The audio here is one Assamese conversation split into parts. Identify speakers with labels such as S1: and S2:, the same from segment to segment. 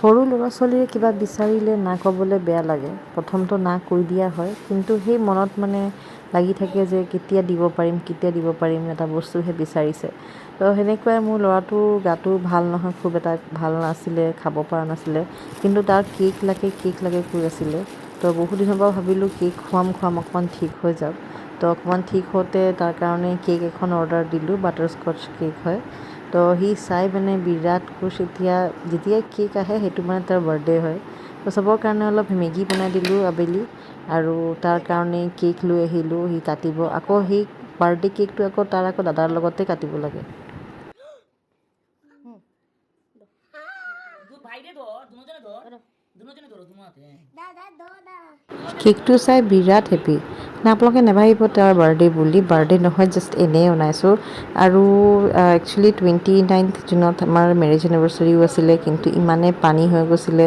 S1: সৰু ল'ৰা ছোৱালীয়ে কিবা বিচাৰিলে না ক'বলৈ বেয়া লাগে, প্ৰথমটো না কৈ দিয়া হয়, কিন্তু সেই মনত মানে লাগি থাকে যে কেতিয়া দিব পাৰিম এটা বস্তুহে বিচাৰিছে। তো সেনেকুৱাই মোৰ ল'ৰাটোৰ গাটো ভাল নহয়, খুব এটা ভাল নাছিলে, খাব পৰা নাছিলে, কিন্তু তাৰ কেক লাগে কৈ আছিলে। তো বহুত দিনৰ পৰা ভাবিলোঁ কেক খুৱাম অকণমান ঠিক হৈ যাওক। তো অকণমান ঠিক হওঁতে তাৰ কাৰণে কেক এখন অৰ্ডাৰ দিলোঁ, বাটাৰস্কচ কেক হয়। তো সি চাই মানে বিৰাট খুচ। যেতিয়াই কেক আহে সেইটো মানে তাৰ বাৰ্থডে হয়। তো চবৰ কাৰণে অলপ মেগী বনাই দিলোঁ আবেলি, আৰু তাৰ কাৰণে কেক লৈ আহিলোঁ, সি কাটিব। আকৌ সেই বাৰ্থডে কেকটো তাৰ দাদাৰ লগতে কাটিব লাগে। কেকটো চাই বিৰাট হেপী। আপোনালোকে নাভাবিব তাৰ বাৰ্থডে বুলি, বাৰ্থডে নহয়, জাষ্ট এনেই বনাইছোঁ। আৰু একচুৱেলি 29th জুনত আমাৰ মেৰেজ এনিভাৰ্চাৰীও আছিলে, কিন্তু ইমানেই পানী হৈ গৈছিলে,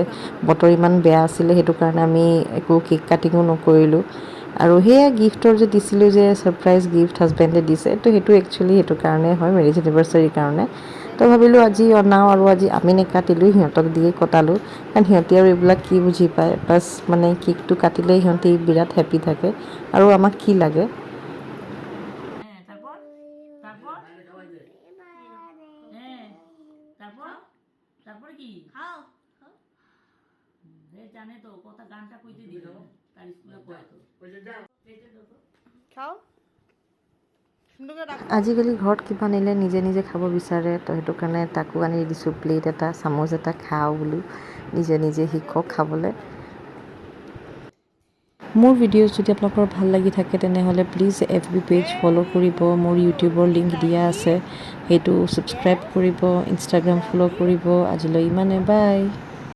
S1: বতৰ ইমান বেয়া আছিলে, সেইটো কাৰণে আমি একো কেক কাটিঙো নকৰিলোঁ। আৰু সেয়া গিফ্টৰ যে দিছিলোঁ যে ছাৰপ্ৰাইজ গিফ্ট হাজবেণ্ডে দিছে, তো সেইটো একচুৱেলি সেইটো কাৰণে হয়, মেৰেজ এনিভাৰ্চাৰীৰ কাৰণে। তো ভাবিলোঁ আজি অনাওঁ, আৰু আজি আমি নেকাটিলোঁ, সিহঁতক দিয়ে কটালোঁ, কাৰণ সিহঁতি আৰু এইবিলাক কি বুজি পায়। বাছ মানে কেকটো কাটিলেই সিহঁতি বিৰাট হেপী থাকে, আৰু আমাক কি লাগে। তারপরে কি খাও জানে তো কথা গানটা কইতে দিল তার স্কুলে পড়ে তো খাও। আজিকালি ঘৰত কিবা নিলে নিজে খাব বিচাৰে, তো সেইটো কাৰণে তাকো আনি দিছোঁ প্লেট এটা, চামুচ এটা, খাওঁ বোলো, নিজে শিকক খাবলৈ। মোৰ ভিডিঅ'জ যদি আপোনালোকৰ ভাল লাগি থাকে তেনেহ'লে প্লিজ FB পেজ ফ'ল' কৰিব, মোৰ ইউটিউবৰ লিংক দিয়া আছে, সেইটো ছাবস্ক্ৰাইব কৰিব, ইনষ্টাগ্ৰাম ফ'ল' কৰিব। আজিলৈ ইমানে, বাই।